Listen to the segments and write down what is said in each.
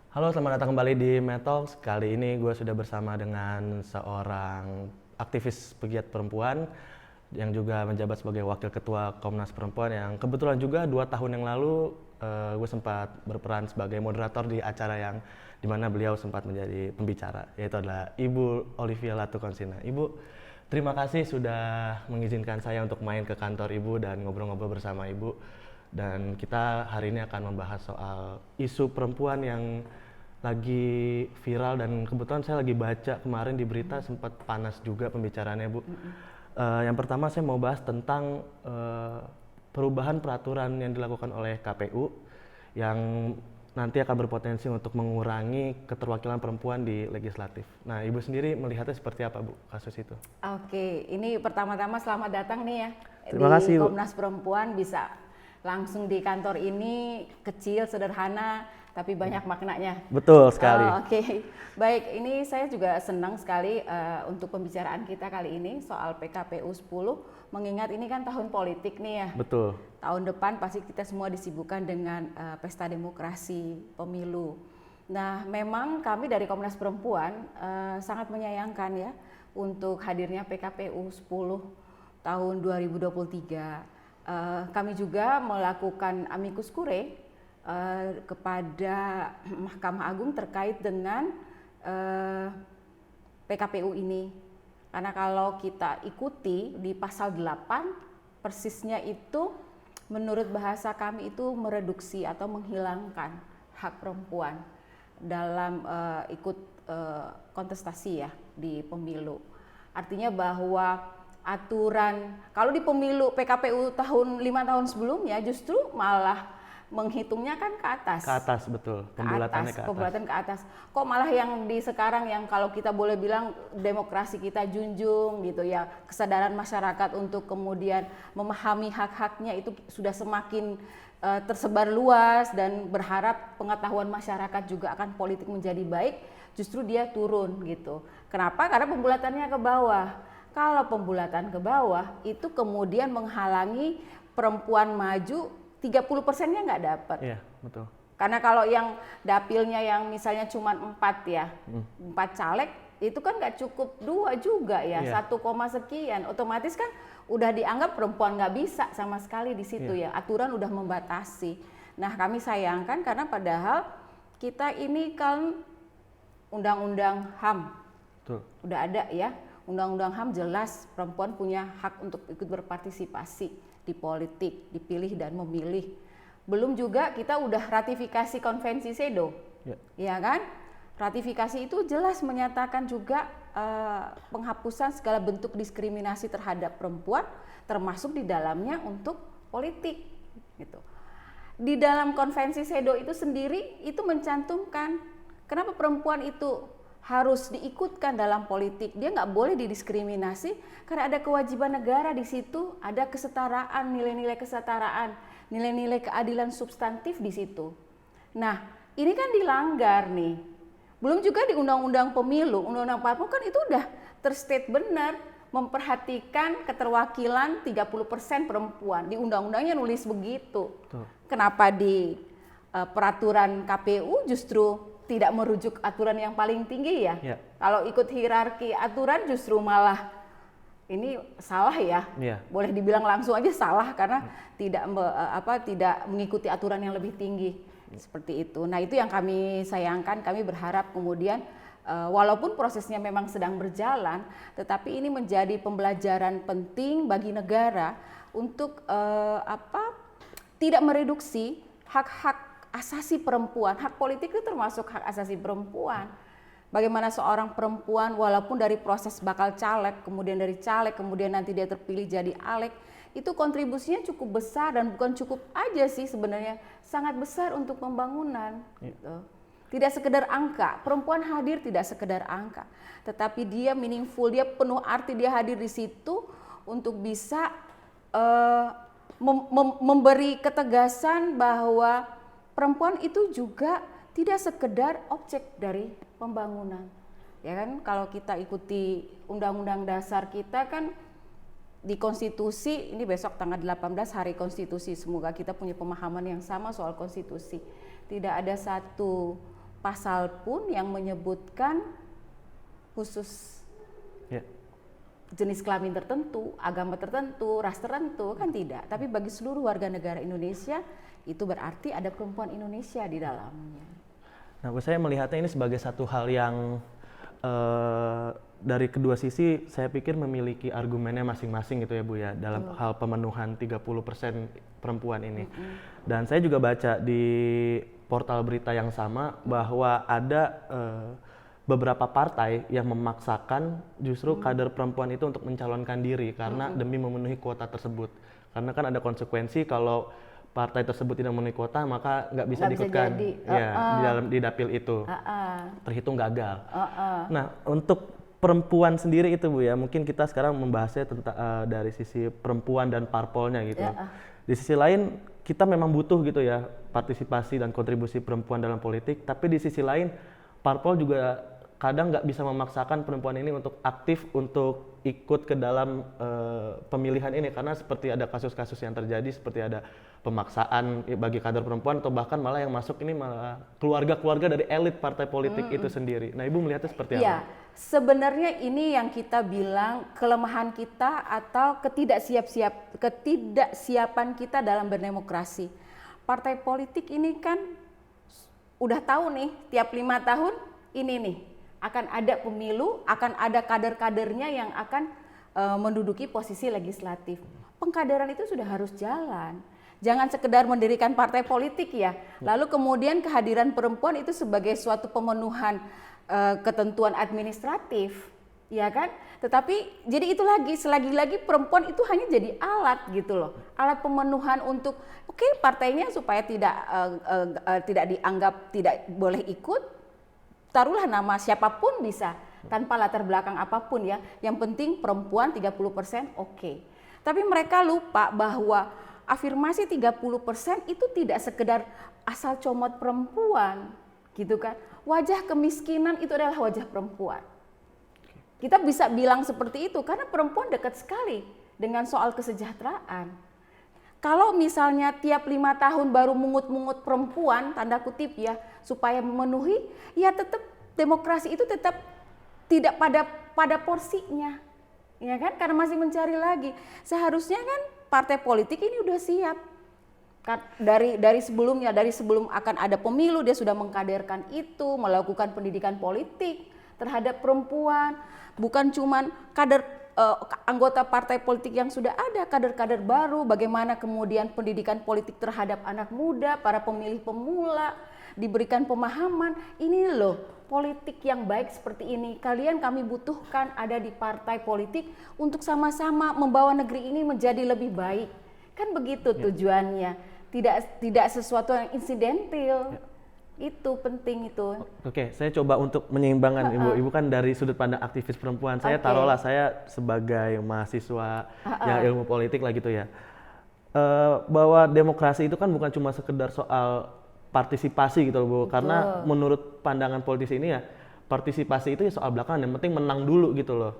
Halo, selamat datang kembali di Metalks. Kali ini gue sudah bersama dengan seorang aktivis pegiat perempuan yang juga menjabat sebagai Wakil Ketua Komnas Perempuan yang kebetulan juga 2 tahun yang lalu gue sempat berperan sebagai moderator di acara yang dimana beliau sempat menjadi pembicara, yaitu adalah Ibu Olivia Latukonsina. Ibu, terima kasih sudah mengizinkan saya untuk main ke kantor Ibu dan ngobrol-ngobrol bersama Ibu. Dan kita hari ini akan membahas soal isu perempuan yang lagi viral dan kebetulan saya lagi baca kemarin di berita sempat panas juga pembicaraannya, Bu. Yang pertama saya mau bahas tentang perubahan peraturan yang dilakukan oleh KPU yang nanti akan berpotensi untuk mengurangi keterwakilan perempuan di legislatif. Nah, Ibu sendiri melihatnya seperti apa, Bu, kasus itu? Oke, ini pertama-tama selamat datang nih ya Terima di kasih, Bu. Komnas Perempuan, bisa langsung di kantor ini, kecil, sederhana, tapi banyak maknanya. Betul sekali. Oke. Baik, ini saya juga senang sekali untuk pembicaraan kita kali ini soal PKPU 10, mengingat ini kan tahun politik nih ya. Betul. Tahun depan pasti kita semua disibukkan dengan pesta demokrasi, pemilu. Nah, memang kami dari Komnas Perempuan sangat menyayangkan ya untuk hadirnya PKPU 10 tahun 2023. Kami juga melakukan amicus curiae kepada Mahkamah Agung terkait dengan PKPU ini. Karena kalau kita ikuti di pasal 8, persisnya itu menurut bahasa kami itu mereduksi atau menghilangkan hak perempuan dalam ikut kontestasi ya di pemilu. Artinya bahwa aturan kalau di pemilu PKPU tahun 5 tahun sebelumnya justru malah menghitungnya kan ke atas. Ke atas, betul. Pembulatannya ke atas. Pembulatan ke atas. Kok malah yang di sekarang yang kalau kita boleh bilang demokrasi kita junjung gitu ya, kesadaran masyarakat untuk kemudian memahami hak-haknya itu sudah semakin tersebar luas dan berharap pengetahuan masyarakat juga akan politik menjadi baik, justru dia turun gitu. Kenapa? Karena pembulatannya ke bawah. Kalau pembulatan ke bawah itu kemudian menghalangi perempuan maju 30%-nya nggak dapat. Iya, betul. Karena kalau yang dapilnya yang misalnya cuma 4 ya, 4 caleg, itu kan nggak cukup 2 juga ya, 1, sekian. Otomatis kan udah dianggap perempuan nggak bisa sama sekali di situ ya, aturan udah membatasi. Nah, kami sayangkan karena padahal kita ini kan Undang-Undang HAM, Betul. udah ada ya. Undang-Undang HAM jelas perempuan punya hak untuk ikut berpartisipasi di politik, dipilih dan memilih. Belum juga kita udah ratifikasi konvensi CEDAW, ya kan? Ratifikasi itu jelas menyatakan juga penghapusan segala bentuk diskriminasi terhadap perempuan, termasuk di dalamnya untuk politik, gitu. Di dalam konvensi CEDAW itu sendiri itu mencantumkan kenapa perempuan itu harus diikutkan dalam politik. Dia nggak boleh didiskriminasi karena ada kewajiban negara di situ, ada kesetaraan, nilai-nilai kesetaraan, nilai-nilai keadilan substantif di situ. Nah, ini kan dilanggar nih. Belum juga di Undang-Undang Pemilu, Undang-Undang 40 kan itu udah terstate benar memperhatikan keterwakilan 30% perempuan. Di undang-undangnya nulis begitu. Kenapa di peraturan KPU justru tidak merujuk aturan yang paling tinggi ya? Kalau ikut hierarki aturan justru malah ini salah ya. Boleh dibilang langsung aja salah karena tidak mengikuti aturan yang lebih tinggi seperti itu. Nah, itu yang kami sayangkan. Kami berharap kemudian walaupun prosesnya memang sedang berjalan, tetapi ini menjadi pembelajaran penting bagi negara untuk tidak mereduksi hak-hak asasi perempuan. Hak politik itu termasuk hak asasi perempuan. Bagaimana seorang perempuan walaupun dari proses bakal caleg, kemudian dari caleg, kemudian nanti dia terpilih jadi alek, itu kontribusinya cukup besar dan bukan cukup aja sih sebenarnya, sangat besar untuk pembangunan. Gitu. Tidak sekedar angka, perempuan hadir tidak sekedar angka, tetapi dia meaningful, dia penuh arti, dia hadir di situ untuk bisa memberi ketegasan bahwa perempuan itu juga tidak sekedar objek dari pembangunan. Ya kan, kalau kita ikuti Undang-Undang Dasar kita kan di konstitusi, ini besok tanggal 18 hari konstitusi, semoga kita punya pemahaman yang sama soal konstitusi. Tidak ada satu pasal pun yang menyebutkan khusus Ya. jenis kelamin tertentu, agama tertentu, ras tertentu, kan tidak. Tapi bagi seluruh warga negara Indonesia, itu berarti ada perempuan Indonesia di dalamnya. Nah, saya melihatnya ini sebagai satu hal yang dari kedua sisi saya pikir memiliki argumennya masing-masing gitu ya Bu ya, dalam hal pemenuhan 30% perempuan ini. Dan saya juga baca di portal berita yang sama bahwa ada beberapa partai yang memaksakan justru kader perempuan itu untuk mencalonkan diri karena demi memenuhi kuota tersebut. Karena kan ada konsekuensi kalau partai tersebut tidak memenuhi kuota maka nggak bisa diikutkan di dapil itu, terhitung gagal. Nah, untuk perempuan sendiri itu Bu ya, mungkin kita sekarang membahasnya tentang dari sisi perempuan dan parpolnya gitu. Di sisi lain kita memang butuh gitu ya partisipasi dan kontribusi perempuan dalam politik, tapi di sisi lain parpol juga kadang nggak bisa memaksakan perempuan ini untuk aktif untuk ikut ke dalam pemilihan ini, karena seperti ada kasus-kasus yang terjadi seperti ada pemaksaan bagi kader perempuan atau bahkan malah yang masuk ini malah keluarga-keluarga dari elit partai politik itu sendiri. Nah, Ibu melihatnya seperti apa? Iya, sebenarnya ini yang kita bilang kelemahan kita atau ketidaksiapan kita dalam berdemokrasi. Partai politik ini kan udah tahu nih tiap 5 tahun ini nih akan ada pemilu, akan ada kader-kadernya yang akan menduduki posisi legislatif. Pengkaderan itu sudah harus jalan. Jangan sekedar mendirikan partai politik ya, lalu kemudian kehadiran perempuan itu sebagai suatu pemenuhan ketentuan administratif, ya kan? Tetapi jadi itu selagi-lagi perempuan itu hanya jadi alat gitu loh, alat pemenuhan untuk partainya supaya tidak dianggap tidak boleh ikut. Taruhlah nama siapapun bisa, tanpa latar belakang apapun ya. Yang penting perempuan 30% oke. Tapi mereka lupa bahwa afirmasi 30% itu tidak sekedar asal comot perempuan, gitu kan. Wajah kemiskinan itu adalah wajah perempuan. Kita bisa bilang seperti itu karena perempuan dekat sekali dengan soal kesejahteraan. Kalau misalnya tiap 5 tahun baru mungut-mungut perempuan, tanda kutip ya, supaya memenuhi, ya tetap demokrasi itu tetap tidak pada porsinya, ya kan? Karena masih mencari lagi. Seharusnya kan partai politik ini udah siap. Dari sebelumnya, dari sebelum akan ada pemilu dia sudah mengkaderkan itu, melakukan pendidikan politik terhadap perempuan, bukan cuman kader anggota partai politik yang sudah ada, kader-kader baru, bagaimana kemudian pendidikan politik terhadap anak muda, para pemilih pemula, diberikan pemahaman, ini loh politik yang baik seperti ini, kami butuhkan ada di partai politik untuk sama-sama membawa negeri ini menjadi lebih baik. Kan begitu tujuannya, tidak sesuatu yang insidental. Itu penting itu. Oke, saya coba untuk menyeimbangkan Ibu. Ibu kan dari sudut pandang aktivis perempuan. Saya taruhlah saya sebagai mahasiswa yang ilmu politik lah gitu ya. Bahwa demokrasi itu kan bukan cuma sekedar soal partisipasi gitu loh Bu. Karena menurut pandangan politisi ini ya partisipasi itu ya soal belakangan. Yang penting menang dulu gitu loh.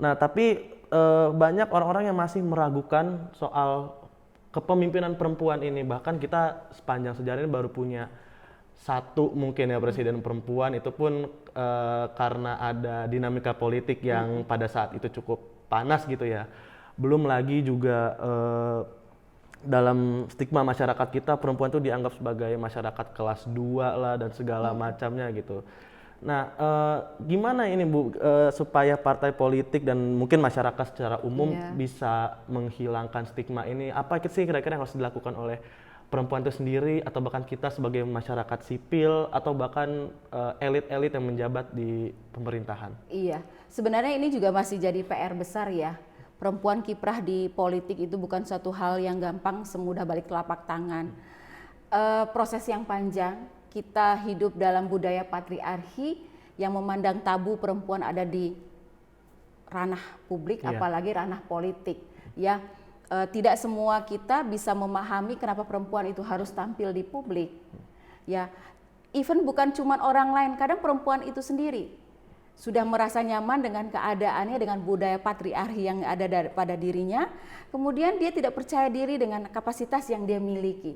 Nah tapi banyak orang-orang yang masih meragukan soal kepemimpinan perempuan ini. Bahkan kita sepanjang sejarah ini baru punya satu mungkin ya presiden perempuan, itu pun karena ada dinamika politik yang pada saat itu cukup panas gitu ya. Belum lagi juga dalam stigma masyarakat kita perempuan itu dianggap sebagai masyarakat kelas 2 lah dan segala macamnya gitu. Nah gimana ini Bu supaya partai politik dan mungkin masyarakat secara umum bisa menghilangkan stigma ini? Apa sih kira-kira yang harus dilakukan oleh perempuan itu sendiri atau bahkan kita sebagai masyarakat sipil atau bahkan elit-elit yang menjabat di pemerintahan? Iya, sebenarnya ini juga masih jadi PR besar ya. Perempuan kiprah di politik itu bukan suatu hal yang gampang semudah balik telapak tangan. Proses yang panjang, kita hidup dalam budaya patriarki yang memandang tabu perempuan ada di ranah publik, apalagi ranah politik. Ya. Tidak semua kita bisa memahami kenapa perempuan itu harus tampil di publik. Ya, even bukan cuma orang lain, kadang perempuan itu sendiri sudah merasa nyaman dengan keadaannya, dengan budaya patriarki yang ada pada dirinya. Kemudian dia tidak percaya diri dengan kapasitas yang dia miliki,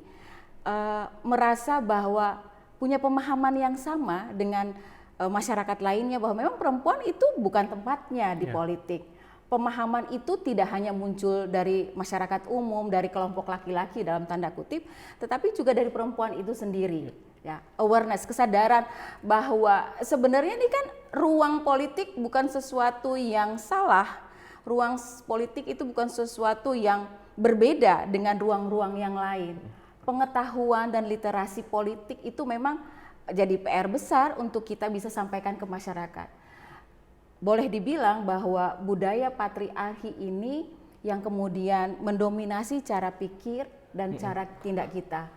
merasa bahwa punya pemahaman yang sama dengan masyarakat lainnya bahwa memang perempuan itu bukan tempatnya di politik. Pemahaman itu tidak hanya muncul dari masyarakat umum, dari kelompok laki-laki dalam tanda kutip, tetapi juga dari perempuan itu sendiri. Ya, awareness, kesadaran bahwa sebenarnya ini kan ruang politik bukan sesuatu yang salah. Ruang politik itu bukan sesuatu yang berbeda dengan ruang-ruang yang lain. Pengetahuan dan literasi politik itu memang jadi PR besar untuk kita bisa sampaikan ke masyarakat. Boleh dibilang bahwa budaya patriarki ini yang kemudian mendominasi cara pikir dan cara tindak kita.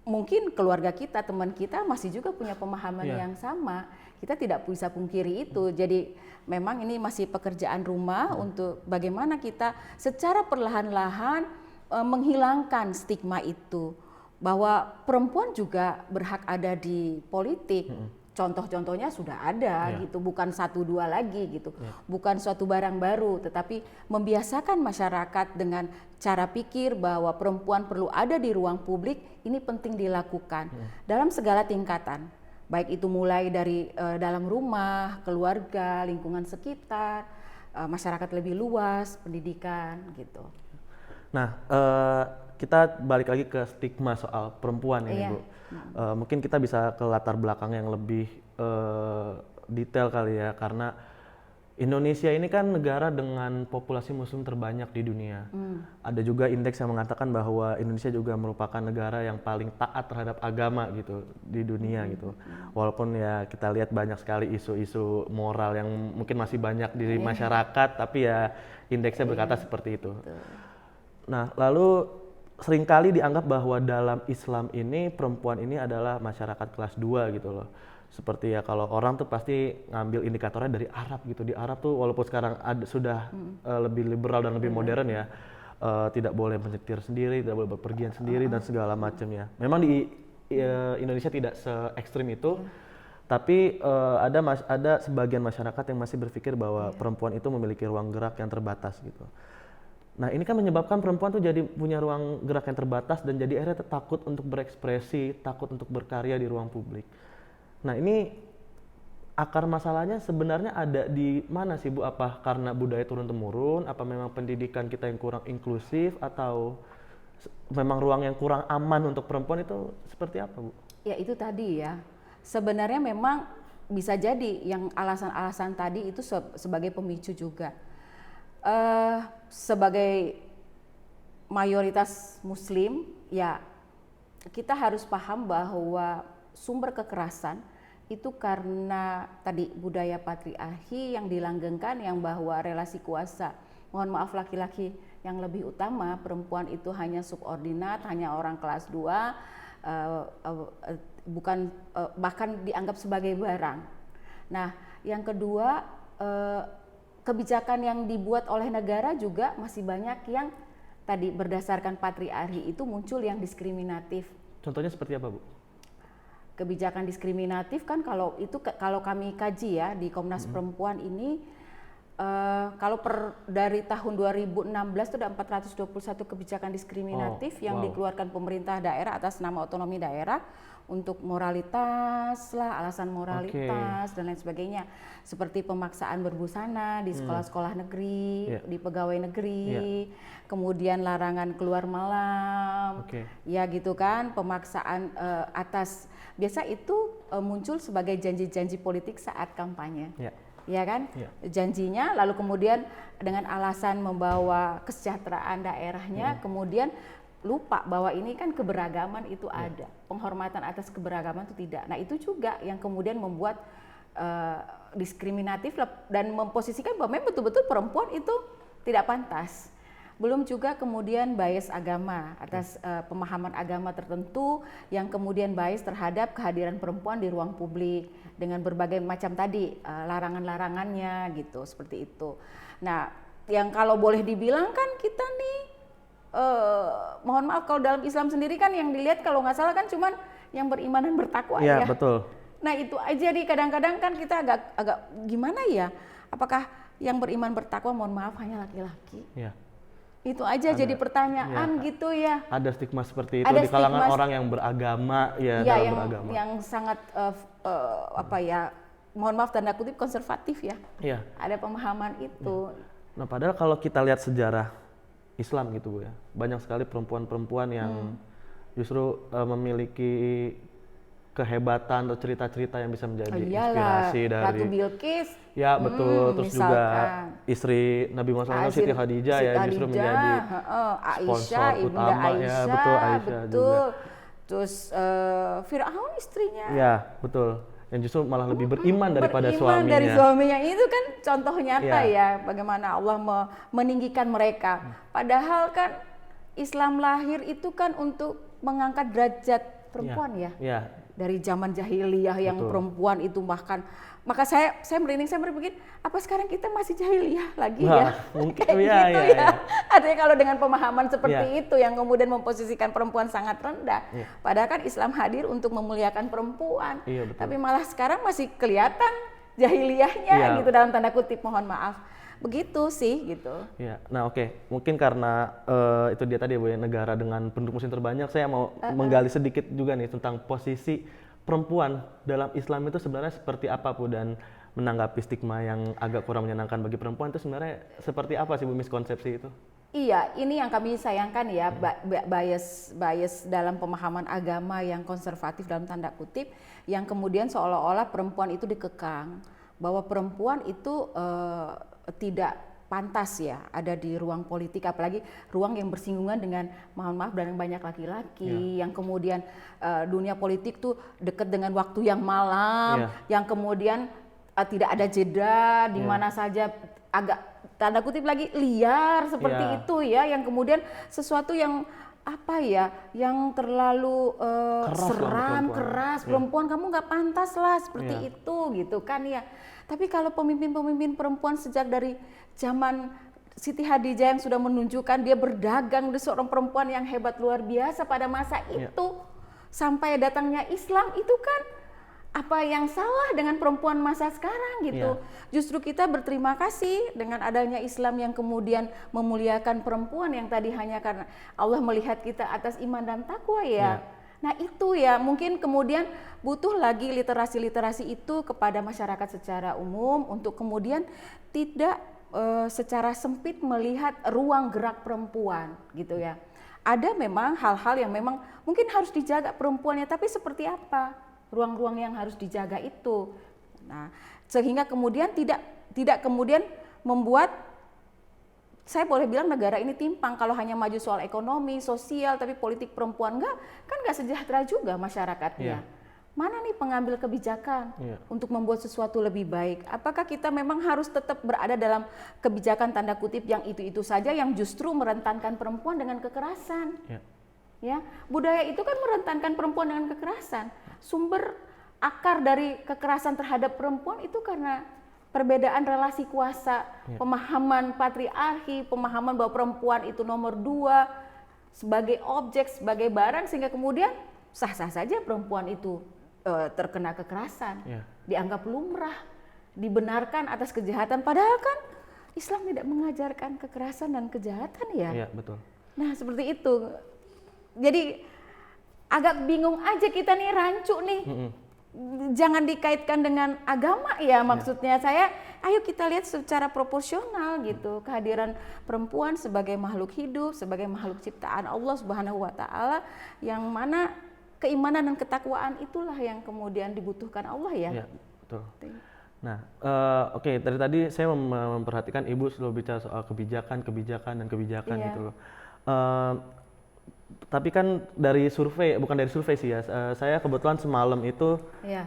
Mungkin keluarga kita, teman kita masih juga punya pemahaman yang sama. Kita tidak bisa pungkiri itu. Jadi memang ini masih pekerjaan rumah untuk bagaimana kita secara perlahan-lahan menghilangkan stigma itu. Bahwa perempuan juga berhak ada di politik. Contoh-contohnya sudah ada gitu, bukan 1-2 lagi gitu, bukan suatu barang baru, tetapi membiasakan masyarakat dengan cara pikir bahwa perempuan perlu ada di ruang publik, ini penting dilakukan dalam segala tingkatan, baik itu mulai dari dalam rumah, keluarga, lingkungan sekitar, masyarakat lebih luas, pendidikan gitu. Nah, kita balik lagi ke stigma soal perempuan ini, Bu. Mungkin kita bisa ke latar belakang yang lebih detail kali ya, karena Indonesia ini kan negara dengan populasi muslim terbanyak di dunia. Ada juga indeks yang mengatakan bahwa Indonesia juga merupakan negara yang paling taat terhadap agama gitu di dunia gitu. Walaupun ya kita lihat banyak sekali isu-isu moral yang mungkin masih banyak di masyarakat, tapi ya indeksnya berkata seperti itu. Nah, lalu seringkali dianggap bahwa dalam Islam ini perempuan ini adalah masyarakat kelas 2 gitu loh. Seperti ya kalau orang tuh pasti ngambil indikatornya dari Arab gitu. Di Arab tuh walaupun sekarang sudah lebih liberal dan lebih modern ya, tidak boleh menyetir sendiri, tidak boleh berpergian sendiri dan segala macamnya. Memang di Indonesia tidak se-ekstrim itu, tapi ada sebagian masyarakat yang masih berpikir bahwa perempuan itu memiliki ruang gerak yang terbatas gitu. Nah ini kan menyebabkan perempuan tuh jadi punya ruang gerak yang terbatas dan jadi akhirnya takut untuk berekspresi, takut untuk berkarya di ruang publik. Nah ini akar masalahnya sebenarnya ada di mana sih Bu? Apa karena budaya turun-temurun? Apa memang pendidikan kita yang kurang inklusif? Atau memang ruang yang kurang aman untuk perempuan itu seperti apa Bu? Ya itu tadi ya, sebenarnya memang bisa jadi yang alasan-alasan tadi itu sebagai pemicu juga. Sebagai mayoritas muslim ya kita harus paham bahwa sumber kekerasan itu karena tadi budaya patriarki yang dilanggengkan, yang bahwa relasi kuasa, mohon maaf laki-laki yang lebih utama, perempuan itu hanya subordinat, hanya orang kelas 2, bukan bahkan dianggap sebagai barang. Nah yang kedua, kebijakan yang dibuat oleh negara juga masih banyak yang tadi berdasarkan patriarki itu muncul yang diskriminatif. Contohnya seperti apa Bu? Kebijakan diskriminatif kan kalau kami kaji ya di Komnas Perempuan ini, kalau dari tahun 2016 itu ada 421 kebijakan diskriminatif yang dikeluarkan pemerintah daerah atas nama otonomi daerah untuk moralitas lah, alasan moralitas dan lain sebagainya, seperti pemaksaan berbusana di sekolah-sekolah negeri, di pegawai negeri, kemudian larangan keluar malam, ya gitu kan, pemaksaan atas biasa itu muncul sebagai janji-janji politik saat kampanye. Ya kan, janjinya lalu kemudian dengan alasan membawa kesejahteraan daerahnya, kemudian lupa bahwa ini kan keberagaman itu ada, penghormatan atas keberagaman itu tidak. Nah itu juga yang kemudian membuat diskriminatif dan memposisikan bahwa memang betul-betul perempuan itu tidak pantas. Belum juga kemudian bias agama atas pemahaman agama tertentu yang kemudian bias terhadap kehadiran perempuan di ruang publik dengan berbagai macam tadi larangan-larangannya gitu, seperti itu. Nah yang kalau boleh dibilang kan kita nih mohon maaf kalau dalam Islam sendiri kan yang dilihat kalau nggak salah kan cuman yang beriman dan bertakwa ya. Betul. Nah itu aja nih kadang-kadang kan kita agak gimana ya, apakah yang beriman bertakwa mohon maaf hanya laki-laki? Itu aja jadi pertanyaan ya, gitu ya. ada stigma seperti itu Ada di kalangan stigma orang yang beragama ya, ya dalam beragama. yang sangat apa ya, mohon maaf tanda kutip konservatif ya. Iya. Ada pemahaman itu. Nah, padahal kalau kita lihat sejarah Islam gitu Bu ya, banyak sekali perempuan-perempuan yang justru memiliki kehebatan atau cerita-cerita yang bisa menjadi inspirasi dari Ratu Bilqis. ya betul, terus juga Misalkan istri Nabi Muhammad Siti Khadijah ya justru menjadi Aisyah, sponsor Ibunda utama Aisyah, ya, betul, Aisyah juga. Terus Firaun istrinya. Ya, betul. Yang justru malah lebih beriman daripada suaminya. Dari suaminya itu kan contoh nyata Ya. ya bagaimana Allah meninggikan mereka. Padahal kan Islam lahir itu kan untuk mengangkat derajat perempuan ya. Ya. Dari zaman jahiliyah yang Betul. perempuan itu bahkan, maka saya merinding, saya berpikir apa sekarang kita masih jahiliyah lagi Wah, ya? mungkin Kayak ya, gitu ya. Artinya kalau dengan pemahaman seperti Ya. itu yang kemudian memposisikan perempuan sangat rendah. Ya. Padahal kan Islam hadir untuk memuliakan perempuan. Iya, betul. Tapi malah sekarang masih kelihatan jahiliyahnya Ya. gitu dalam tanda kutip, mohon maaf. Begitu sih gitu. Ya, nah oke. Mungkin karena itu dia tadi ya Bu ya, negara dengan penduduk muslim terbanyak, saya mau menggali sedikit juga nih tentang posisi perempuan dalam Islam itu sebenarnya seperti apa Bu, dan menanggapi stigma yang agak kurang menyenangkan bagi perempuan itu sebenarnya seperti apa sih Bu, miskonsepsi itu? Iya, ini yang kami sayangkan ya, bias dalam pemahaman agama yang konservatif dalam tanda kutip, yang kemudian seolah-olah perempuan itu dikekang, bahwa perempuan itu tidak pantas ya ada di ruang politik, apalagi ruang yang bersinggungan dengan, mohon maaf, dan banyak laki-laki, yang kemudian dunia politik tuh dekat dengan waktu yang malam, yang kemudian tidak ada jeda, di mana saja agak tanda kutip lagi liar seperti itu ya, yang kemudian sesuatu yang apa ya, yang terlalu seram, keras, perempuan kamu nggak pantas lah seperti itu gitu kan ya. Tapi kalau pemimpin-pemimpin perempuan sejak dari zaman Siti Khadijah yang sudah menunjukkan dia berdagang, dia seorang perempuan yang hebat luar biasa pada masa itu, sampai datangnya Islam, itu kan apa yang salah dengan perempuan masa sekarang gitu. Justru kita berterima kasih dengan adanya Islam yang kemudian memuliakan perempuan yang tadi hanya karena Allah melihat kita atas iman dan takwa ya. Nah itu ya, mungkin kemudian butuh lagi literasi-literasi itu kepada masyarakat secara umum untuk kemudian tidak secara sempit melihat ruang gerak perempuan gitu ya. Ada memang hal-hal yang memang mungkin harus dijaga perempuannya, tapi seperti apa ruang-ruang yang harus dijaga itu. Nah, sehingga kemudian tidak kemudian membuat, saya boleh bilang negara ini timpang kalau hanya maju soal ekonomi, sosial, tapi politik perempuan nggak sejahtera juga masyarakatnya. Mana nih pengambil kebijakan untuk membuat sesuatu lebih baik? Apakah kita memang harus tetap berada dalam kebijakan tanda kutip yang itu-itu saja, yang justru merentankan perempuan dengan kekerasan? Ya, budaya itu kan merentankan perempuan dengan kekerasan. Sumber akar dari kekerasan terhadap perempuan itu karena perbedaan relasi kuasa, pemahaman patriarki, pemahaman bahwa perempuan itu nomor 2 sebagai objek, sebagai barang, sehingga kemudian sah-sah saja perempuan itu terkena kekerasan, dianggap lumrah, dibenarkan atas kejahatan, padahal kan Islam tidak mengajarkan kekerasan dan kejahatan ya. Iya, betul. Nah seperti itu, jadi agak bingung aja kita nih, rancu nih. Jangan dikaitkan dengan agama ya, maksudnya saya, ayo kita lihat secara proporsional gitu, kehadiran perempuan sebagai makhluk hidup, sebagai makhluk ciptaan Allah Subhanahu wa taala, yang mana keimanan dan ketakwaan itulah yang kemudian dibutuhkan Allah ya. Iya, betul. Nah, oke, dari tadi saya memperhatikan Ibu selalu bicara soal kebijakan gitu loh. Tapi kan dari survei, bukan dari survei sih ya, saya kebetulan semalam itu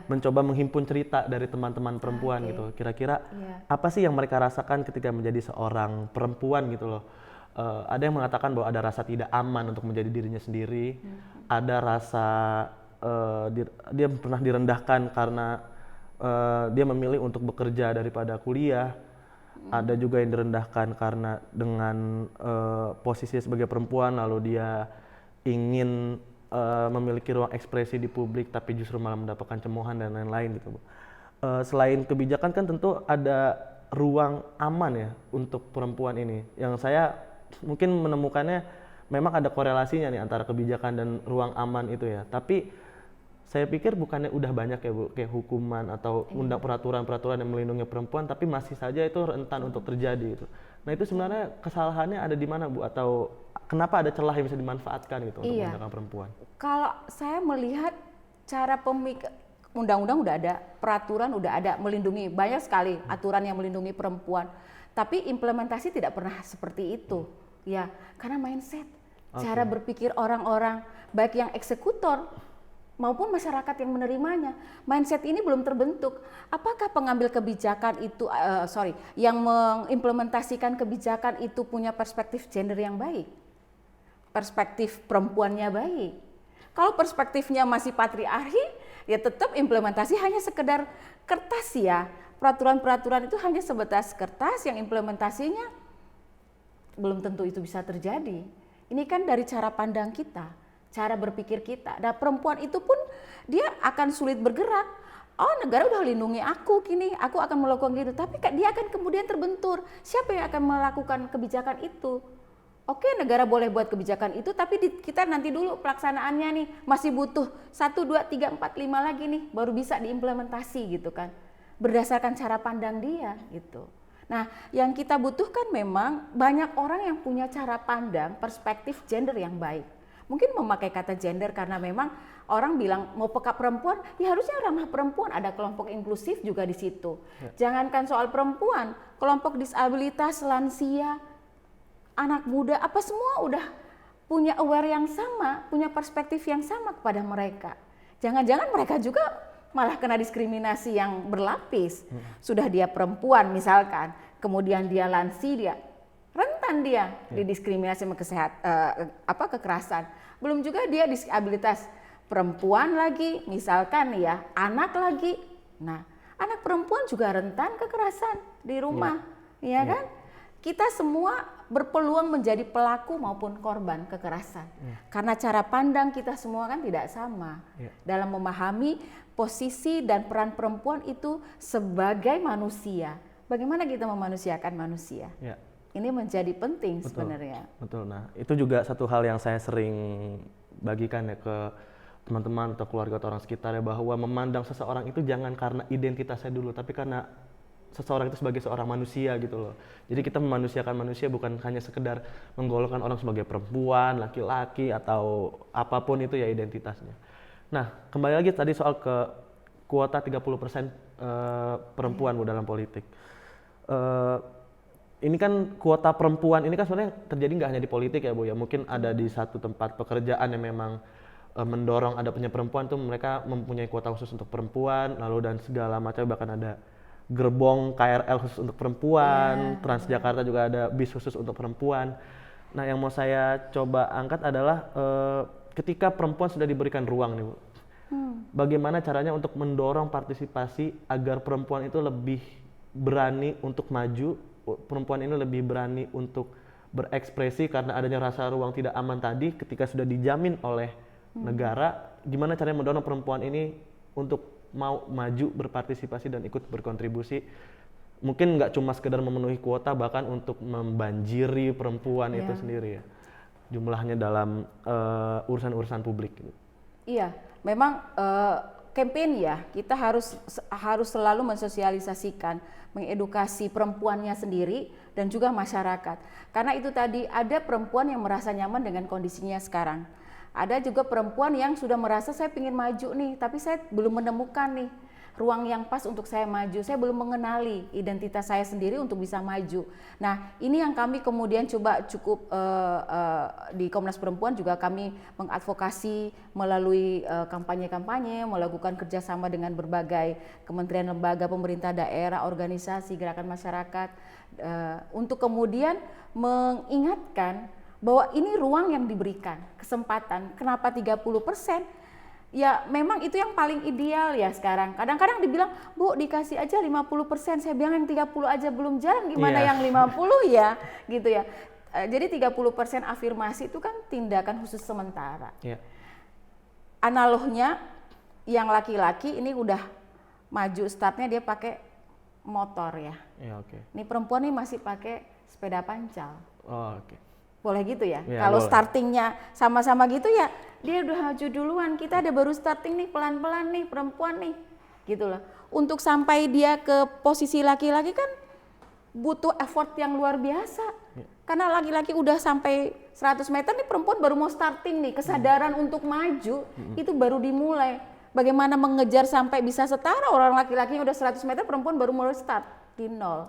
mencoba menghimpun cerita dari teman-teman perempuan gitu. Kira-kira apa sih yang mereka rasakan ketika menjadi seorang perempuan gitu loh. Ada yang mengatakan bahwa ada rasa tidak aman untuk menjadi dirinya sendiri, ada rasa dia pernah direndahkan karena dia memilih untuk bekerja daripada kuliah. Ada juga yang direndahkan karena dengan posisinya sebagai perempuan, lalu dia ingin memiliki ruang ekspresi di publik tapi justru malah mendapatkan cemoohan dan lain-lain gitu. Selain kebijakan kan tentu ada ruang aman ya untuk perempuan ini. Yang saya mungkin menemukannya memang ada korelasinya nih antara kebijakan dan ruang aman itu ya. Tapi saya pikir bukannya udah banyak ya Bu, kayak hukuman atau peraturan-peraturan yang melindungi perempuan, tapi masih saja itu rentan untuk terjadi itu. Nah itu sebenarnya kesalahannya ada di mana Bu? Atau kenapa ada celah yang bisa dimanfaatkan gitu untuk menggunakan perempuan? Kalau saya melihat cara undang-undang udah ada, peraturan udah ada, melindungi banyak sekali aturan yang melindungi perempuan. Tapi implementasi tidak pernah seperti itu, ya karena mindset, cara berpikir orang-orang baik yang eksekutor maupun masyarakat yang menerimanya, mindset ini belum terbentuk. Apakah pengambil kebijakan itu, yang mengimplementasikan kebijakan itu punya perspektif gender yang baik, perspektif perempuannya baik? Kalau perspektifnya masih patriarki, ya tetap implementasi hanya sekedar kertas ya. Peraturan-peraturan itu hanya sebatas kertas yang implementasinya belum tentu itu bisa terjadi. Ini kan dari cara pandang kita, cara berpikir kita. Nah perempuan itu pun dia akan sulit bergerak. Oh negara udah lindungi aku gini, aku akan melakukan gitu. Tapi dia akan kemudian terbentur. Siapa yang akan melakukan kebijakan itu? Oke negara boleh buat kebijakan itu, tapi kita nanti dulu pelaksanaannya nih masih butuh 1, 2, 3, 4, 5 lagi nih baru bisa diimplementasi gitu kan. Berdasarkan cara pandang dia gitu. Nah, yang kita butuhkan memang banyak orang yang punya cara pandang perspektif gender yang baik. Mungkin memakai kata gender karena memang orang bilang mau peka perempuan, ya harusnya ramah perempuan, ada kelompok inklusif juga di situ. Jangankan soal perempuan, kelompok disabilitas, lansia, anak muda, apa semua udah punya aware yang sama, punya perspektif yang sama kepada mereka. Jangan-jangan mereka juga malah kena diskriminasi yang berlapis. Sudah dia perempuan misalkan, kemudian dia lansia, rentan dia didiskriminasi sama kekerasan. Belum juga dia disabilitas perempuan lagi, misalkan ya, anak lagi. Nah, anak perempuan juga rentan kekerasan di rumah, ya kan? Kita semua berpeluang menjadi pelaku maupun korban kekerasan. Karena cara pandang kita semua kan tidak sama dalam memahami posisi dan peran perempuan itu sebagai manusia. Bagaimana kita memanusiakan manusia? Ini menjadi penting sebenarnya. Betul. Nah, itu juga satu hal yang saya sering bagikan ya ke teman-teman atau keluarga atau orang sekitar ya, bahwa memandang seseorang itu jangan karena identitasnya dulu, tapi karena seseorang itu sebagai seorang manusia gitu loh. Jadi kita memanusiakan manusia bukan hanya sekedar menggolongkan orang sebagai perempuan, laki-laki atau apapun itu ya identitasnya. Nah, kembali lagi tadi soal ke kuota 30% perempuan Bu dalam politik. Ini kan kuota perempuan ini kan sebenarnya terjadi nggak hanya di politik ya Bu ya. Mungkin ada di satu tempat pekerjaan yang memang mendorong ada punya perempuan tuh, mereka mempunyai kuota khusus untuk perempuan, lalu dan segala macam, bahkan ada gerbong KRL khusus untuk perempuan, Transjakarta juga ada bis khusus untuk perempuan. Nah, yang mau saya coba angkat adalah ketika perempuan sudah diberikan ruang nih Bu, bagaimana caranya untuk mendorong partisipasi agar perempuan itu lebih berani untuk maju, perempuan ini lebih berani untuk berekspresi karena adanya rasa ruang tidak aman tadi ketika sudah dijamin oleh negara. Gimana caranya mendorong perempuan ini untuk mau maju, berpartisipasi dan ikut berkontribusi, mungkin nggak cuma sekedar memenuhi kuota, bahkan untuk membanjiri perempuan itu sendiri ya, jumlahnya dalam urusan-urusan publik. Iya, memang campaign ya, kita harus selalu mensosialisasikan, mengedukasi perempuannya sendiri dan juga masyarakat. Karena itu tadi ada perempuan yang merasa nyaman dengan kondisinya sekarang. Ada juga perempuan yang sudah merasa saya ingin maju nih, tapi saya belum menemukan nih ruang yang pas untuk saya maju. Saya belum mengenali identitas saya sendiri untuk bisa maju. Nah, ini yang kami kemudian coba di Komnas Perempuan juga kami mengadvokasi melalui kampanye-kampanye, melakukan kerjasama dengan berbagai kementerian, lembaga, pemerintah daerah, organisasi, gerakan masyarakat, untuk kemudian mengingatkan bahwa ini ruang yang diberikan, kesempatan. Kenapa 30%? Ya memang itu yang paling ideal ya sekarang. Kadang-kadang dibilang, Bu dikasih aja 50%, saya bilang yang 30 aja belum jalan, gimana yang 50 ya? Gitu ya. Jadi 30% afirmasi itu kan tindakan khusus sementara. Analognya yang laki-laki ini udah maju, startnya dia pakai motor ya. Ini perempuan nih masih pakai sepeda pancal. Boleh gitu ya? Ya, Kalau boleh. startingnya sama-sama gitu ya, dia udah maju duluan. Kita ada baru starting nih, pelan-pelan nih, perempuan nih, gitu loh. Untuk sampai dia ke posisi laki-laki kan butuh effort yang luar biasa. Karena laki-laki udah sampai 100 meter nih, perempuan baru mau starting nih, kesadaran untuk maju itu baru dimulai. Bagaimana mengejar sampai bisa setara, orang laki-laki udah 100 meter, perempuan baru mulai start di nol.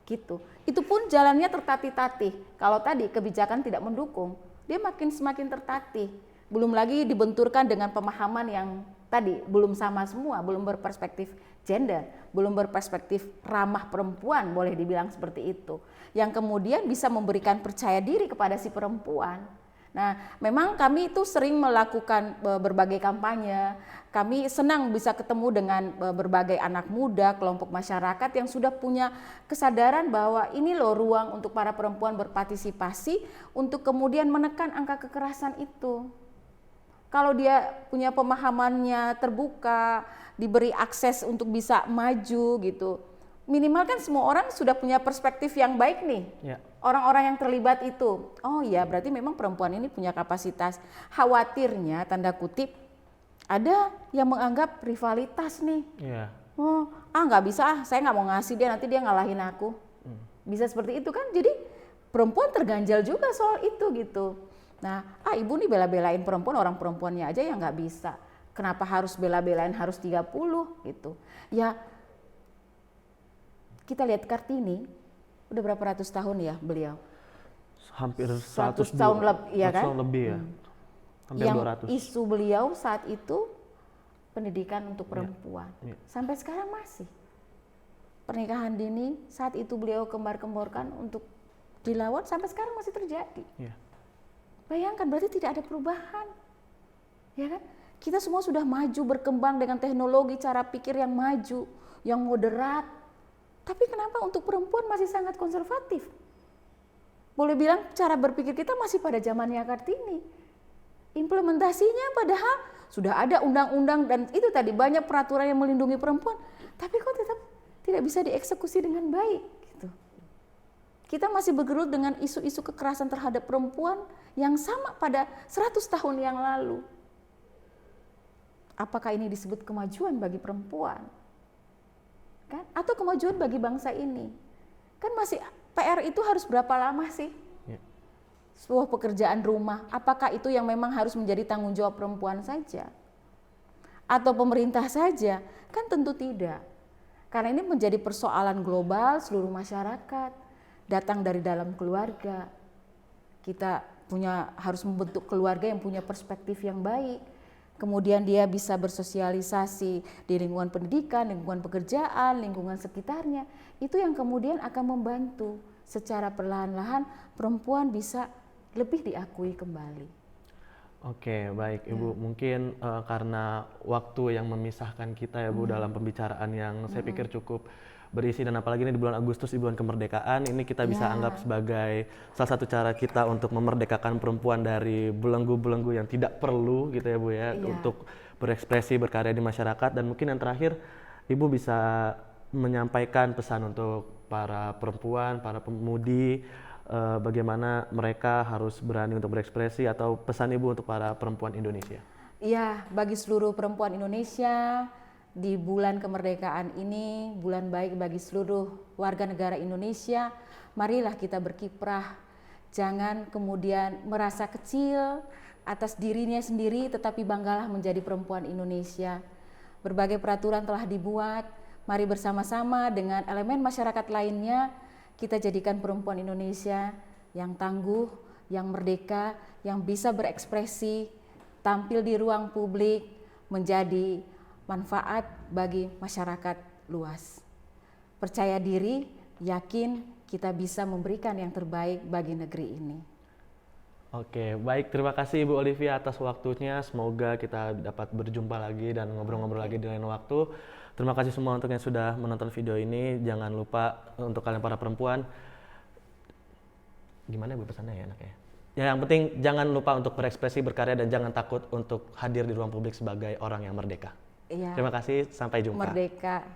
Gitu. Itu pun jalannya tertatih-tatih. Kalau tadi kebijakan tidak mendukung, dia semakin tertatih. Belum lagi dibenturkan dengan pemahaman yang tadi belum sama semua, belum berperspektif gender, belum berperspektif ramah perempuan, boleh dibilang seperti itu. Yang kemudian bisa memberikan percaya diri kepada si perempuan. Nah, memang kami itu sering melakukan berbagai kampanye. Kami senang bisa ketemu dengan berbagai anak muda, kelompok masyarakat yang sudah punya kesadaran bahwa ini loh ruang untuk para perempuan berpartisipasi untuk kemudian menekan angka kekerasan itu. Kalau dia punya pemahamannya terbuka, diberi akses untuk bisa maju gitu. Minimal kan semua orang sudah punya perspektif yang baik nih. Ya. Orang-orang yang terlibat itu, oh ya berarti memang perempuan ini punya kapasitas. Khawatirnya tanda kutip ada yang menganggap rivalitas nih. Iya. Oh, nggak bisa saya nggak mau ngasih dia, nanti dia ngalahin aku. Bisa seperti itu kan, jadi perempuan terganjal juga soal itu gitu. Nah, ibu nih bela-belain perempuan, orang perempuannya aja yang nggak bisa. Kenapa harus bela-belain harus 30 gitu. Ya, kita lihat Kartini, udah berapa ratus tahun ya beliau? Hampir 100 tahun lebih, ya kan? lebih ya. Hampir Yang 200. isu beliau saat itu pendidikan untuk perempuan. Iya. Sampai sekarang masih. Pernikahan dini saat itu beliau kembar-kemborkan untuk dilawan sampai sekarang masih terjadi. Iya. Bayangkan berarti tidak ada perubahan. Ya kan? Kita semua sudah maju berkembang dengan teknologi, cara pikir yang maju, yang moderat. Tapi kenapa untuk perempuan masih sangat konservatif? Boleh bilang cara berpikir kita masih pada zamannya Kartini. Implementasinya padahal sudah ada undang-undang dan itu tadi banyak peraturan yang melindungi perempuan, tapi kok tetap tidak bisa dieksekusi dengan baik gitu. Kita masih bergelut dengan isu-isu kekerasan terhadap perempuan yang sama pada 100 tahun yang lalu. Apakah ini disebut kemajuan bagi perempuan? Kan? Atau kemajuan bagi bangsa ini? Kan masih PR itu harus berapa lama sih? Sebuah pekerjaan rumah, apakah itu yang memang harus menjadi tanggung jawab perempuan saja? Atau pemerintah saja? Kan tentu tidak. Karena ini menjadi persoalan global seluruh masyarakat, datang dari dalam keluarga. Kita harus membentuk keluarga yang punya perspektif yang baik. Kemudian dia bisa bersosialisasi di lingkungan pendidikan, lingkungan pekerjaan, lingkungan sekitarnya. Itu yang kemudian akan membantu secara perlahan-lahan perempuan bisa lebih diakui kembali. Oke, baik Ibu. Mungkin karena waktu yang memisahkan kita ya Bu dalam pembicaraan yang saya pikir cukup berisi, dan apalagi ini di bulan Agustus, di bulan kemerdekaan, ini kita bisa anggap sebagai salah satu cara kita untuk memerdekakan perempuan dari belenggu-belenggu yang tidak perlu gitu ya Bu ya, untuk berekspresi, berkarya di masyarakat. Dan mungkin yang terakhir Ibu bisa menyampaikan pesan untuk para perempuan, para pemudi, bagaimana mereka harus berani untuk berekspresi, atau pesan Ibu untuk para perempuan Indonesia. Iya, bagi seluruh perempuan Indonesia di bulan kemerdekaan ini, bulan baik bagi seluruh warga negara Indonesia, marilah kita berkiprah. Jangan kemudian merasa kecil atas dirinya sendiri, tetapi banggalah menjadi perempuan Indonesia. Berbagai peraturan telah dibuat, mari bersama-sama dengan elemen masyarakat lainnya, kita jadikan perempuan Indonesia yang tangguh, yang merdeka, yang bisa berekspresi, tampil di ruang publik, menjadi manfaat bagi masyarakat luas. Percaya diri, yakin kita bisa memberikan yang terbaik bagi negeri ini. Oke, baik. Terima kasih Ibu Olivia atas waktunya. Semoga kita dapat berjumpa lagi dan ngobrol-ngobrol lagi di lain waktu. Terima kasih semua untuk yang sudah menonton video ini. Jangan lupa untuk kalian para perempuan, gimana Bu pesannya ya enaknya? Ya, yang penting jangan lupa untuk berekspresi, berkarya, dan jangan takut untuk hadir di ruang publik sebagai orang yang merdeka. Iya. Terima kasih, sampai jumpa. Merdeka.